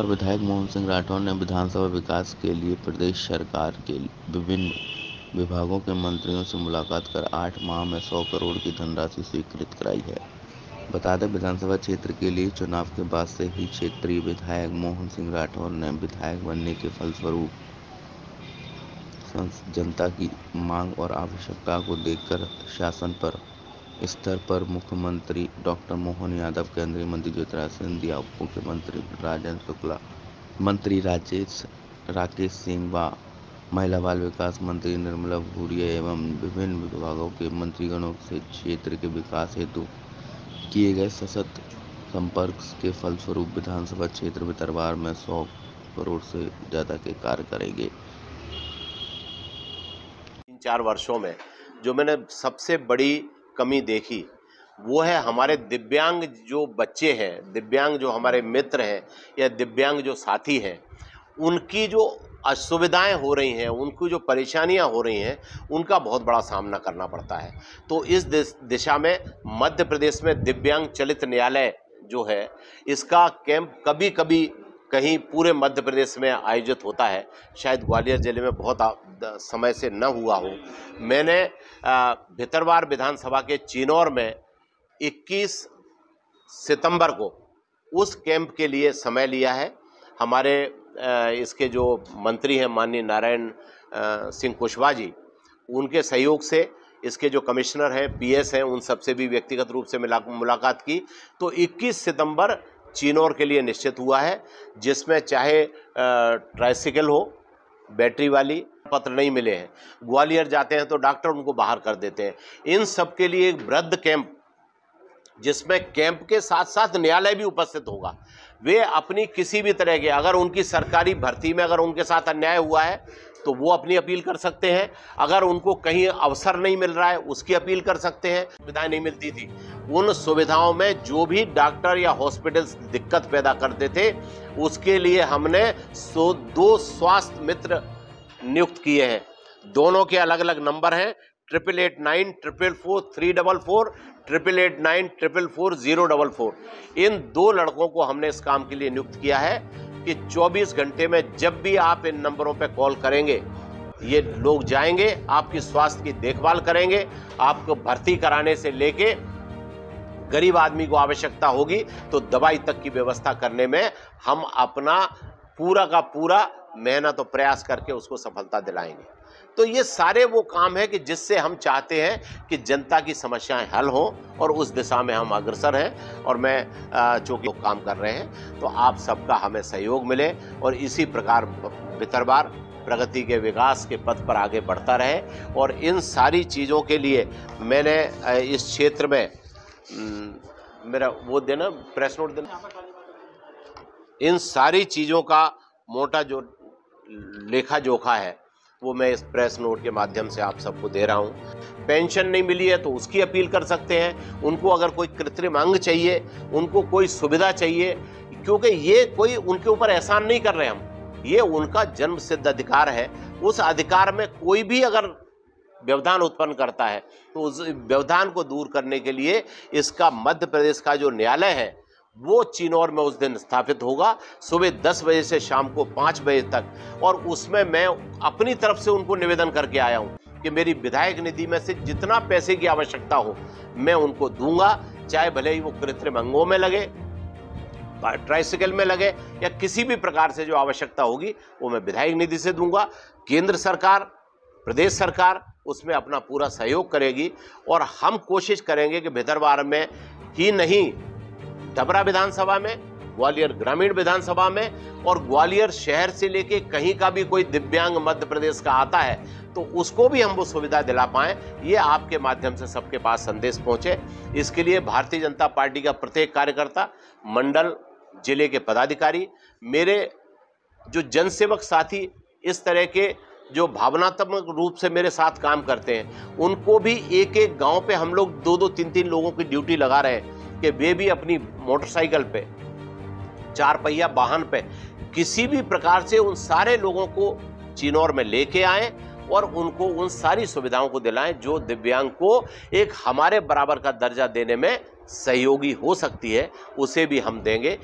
और विधायक मोहन सिंह राठौर ने विधानसभा विकास के लिए प्रदेश सरकार के विभिन्न विभागों के मंत्रियों से मुलाकात कर 8 माह में 100 करोड़ की धनराशि स्वीकृत कराई है। बता दें, विधानसभा क्षेत्र के लिए चुनाव के बाद से ही क्षेत्रीय विधायक मोहन सिंह राठौर ने विधायक बनने के फलस्वरूप जनता की मांग और आवश्यकता को देखकर शासन पर स्तर पर मुख्यमंत्री डॉक्टर मोहन यादव, केंद्रीय मंत्री ज्योतिरादित्य सिंधिया, उप मुख्यमंत्री राजेंद्र शुक्ला, मंत्री राकेश सिंह व महिला बाल विकास मंत्री निर्मला भूरिया एवं विभिन्न विभागों के मंत्रीगणों से क्षेत्र के विकास हेतु किए गए सतत संपर्क के फलस्वरूप विधानसभा क्षेत्र भितरवार में 100 करोड़ से ज़्यादा के कार्य करेंगे। 3-4 वर्षों में जो मैंने सबसे बड़ी कमी देखी वो है हमारे दिव्यांग जो बच्चे हैं, दिव्यांग जो हमारे मित्र हैं या दिव्यांग जो साथी हैं, उनकी जो असुविधाएं हो रही हैं, उनकी जो परेशानियां हो रही हैं, उनका बहुत बड़ा सामना करना पड़ता है। तो इस दिशा में मध्य प्रदेश में दिव्यांग चलित न्यायालय जो है, इसका कैंप कभी कभी कहीं पूरे मध्य प्रदेश में आयोजित होता है। शायद ग्वालियर जिले में बहुत समय से न हुआ हो। मैंने भितरवार विधानसभा के चिनौर में 21 सितंबर को उस कैंप के लिए समय लिया है। हमारे इसके जो मंत्री हैं माननीय नारायण सिंह कुशवाहा जी, उनके सहयोग से इसके जो कमिश्नर हैं, पीएस हैं, उन सबसे भी व्यक्तिगत रूप से मुलाकात की। तो 21 सितंबर चिनौर के लिए निश्चित हुआ है, जिसमें चाहे ट्राइसिकल हो, बैटरी वाली, पत्र नहीं मिले हैं, ग्वालियर जाते हैं तो डॉक्टर उनको बाहर कर देते हैं। इन सब के लिए एक वृद्ध कैंप, जिसमें कैंप के साथ साथ न्यायालय भी उपस्थित होगा। वे अपनी किसी भी तरह के, अगर उनकी सरकारी भर्ती में अगर उनके साथ अन्याय हुआ है तो वो अपनी अपील कर सकते हैं। अगर उनको कहीं अवसर नहीं मिल रहा है उसकी अपील कर सकते हैं। सुविधाएं नहीं मिलती थी, उन सुविधाओं में जो भी डॉक्टर या हॉस्पिटल्स दिक्कत पैदा करते थे, उसके लिए हमने 2 स्वास्थ्य मित्र नियुक्त किए हैं। दोनों के अलग अलग नंबर हैं, 8889 444 344, 8889 444 044। इन 2 लड़कों को हमने इस काम के लिए नियुक्त किया है कि 24 घंटे में जब भी आप इन नंबरों पर कॉल करेंगे, ये लोग जाएंगे, आपकी स्वास्थ्य की देखभाल करेंगे। आपको भर्ती कराने से लेके गरीब आदमी को आवश्यकता होगी तो दवाई तक की व्यवस्था करने में हम अपना पूरा का पूरा मेहनत और प्रयास करके उसको सफलता दिलाएंगे। तो ये सारे वो काम है कि जिससे हम चाहते हैं कि जनता की समस्याएं हल हों, और उस दिशा में हम अग्रसर हैं। और मैं चूंकि काम कर रहे हैं तो आप सबका हमें सहयोग मिले और इसी प्रकार भितरवार प्रगति के विकास के पथ पर आगे बढ़ता रहे। और इन सारी चीज़ों के लिए मैंने इस क्षेत्र में मेरा वो देना, प्रेस नोट देना, इन सारी चीज़ों का मोटा जो लेखा जोखा है वो मैं इस प्रेस नोट के माध्यम से आप सबको दे रहा हूँ। पेंशन नहीं मिली है तो उसकी अपील कर सकते हैं। उनको अगर कोई कृत्रिम अंग चाहिए, उनको कोई सुविधा चाहिए, क्योंकि ये कोई उनके ऊपर एहसान नहीं कर रहे हम, ये उनका जन्म सिद्ध अधिकार है। उस अधिकार में कोई भी अगर व्यवधान उत्पन्न करता है तो उस व्यवधान को दूर करने के लिए इसका मध्य प्रदेश का जो न्यायालय है वो चिनौर में उस दिन स्थापित होगा, सुबह 10 बजे से शाम को 5 बजे तक। और उसमें मैं अपनी तरफ से उनको निवेदन करके आया हूं कि मेरी विधायक निधि में से जितना पैसे की आवश्यकता हो मैं उनको दूंगा, चाहे भले ही वो कृत्रिम अंगों में लगे, ट्राइसिकल में लगे, या किसी भी प्रकार से जो आवश्यकता होगी वो मैं विधायक निधि से दूंगा। केंद्र सरकार, प्रदेश सरकार उसमें अपना पूरा सहयोग करेगी। और हम कोशिश करेंगे कि भितरवार में ही नहीं, डबरा विधानसभा में, ग्वालियर ग्रामीण विधानसभा में और ग्वालियर शहर से लेके कहीं का भी कोई दिव्यांग मध्य प्रदेश का आता है तो उसको भी हम वो सुविधा दिला पाएं। ये आपके माध्यम से सबके पास संदेश पहुंचे। इसके लिए भारतीय जनता पार्टी का प्रत्येक कार्यकर्ता, मंडल, जिले के पदाधिकारी, मेरे जो जनसेवक साथी इस तरह के जो भावनात्मक रूप से मेरे साथ काम करते हैं, उनको भी एक एक गांव पे हम लोग 2-2, 3-3 लोगों की ड्यूटी लगा रहे हैं कि वे भी अपनी मोटरसाइकिल पे, 4 पहिया वाहन पे किसी भी प्रकार से उन सारे लोगों को चिनौर में लेके आएं और उनको उन सारी सुविधाओं को दिलाएं जो दिव्यांग को एक हमारे बराबर का दर्जा देने में सहयोगी हो सकती है, उसे भी हम देंगे।